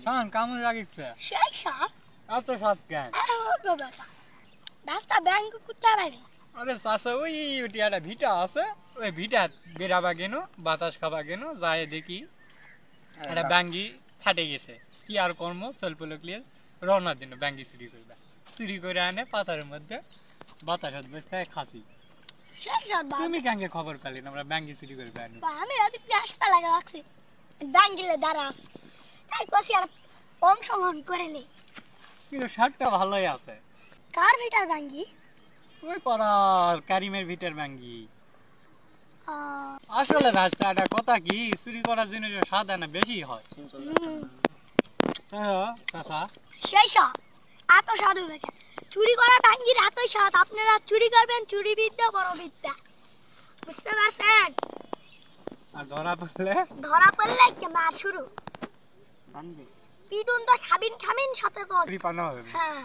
শান কেমন লাগিচ্ছে? সেই স্বাদ। এত স্বাদ কেন? রাস্তা ব্যাংক কোথায় বাড়ি? আরে চাষা ওই ওটি একটা ভিটা আছে, ওই ভিটা বেরাবা গেল বাতাস খাবা গেল, যায় দেখি একটা ব্যাঙ্গি ফাটে গেছে। কি আর কর্ম চলপো লোকলিয়ে রওনার দিন ব্যাঙ্গি চুরি করবে, চুরি করে আনে পাতার মধ্যে বাতাসত বসতে খাসি। সেই স্বাদ। তুমি কেন খবর পেলে আমরা ব্যাঙ্গি চুরি করবে আনি? আমি ওদিক দিয়ে আসতে লাগা রাখছি, ব্যাঙ্গিলে দাঁড়া আছে, তাই কষি আর অংশগ্রহণ করে নে। কিন্তু শার্টটা ভালোই আছে। কার ভিটার ব্যাঙ্গি? ওই পাড়ার কারিমের ভিটার ব্যাঙ্গি। আসলে রাস্তাটা কথা কি, চুরি করার জন্য সাদা না বেশি হয়। সেই স্বাদ এত সাধু দেখে চুরি করা ব্যাঙ্গির এতই স্বাদ। আপনারা চুরি করবেন, চুরি বিদ্যা বড় বিদ্যা, বুঝতে পারছেন? আর ধরা পড়লে? ধরা পড়লে কি মার শুরু, পিটুন তো খাবিন খামিন সাথে তো। চুরি পানা হবে। হ্যাঁ।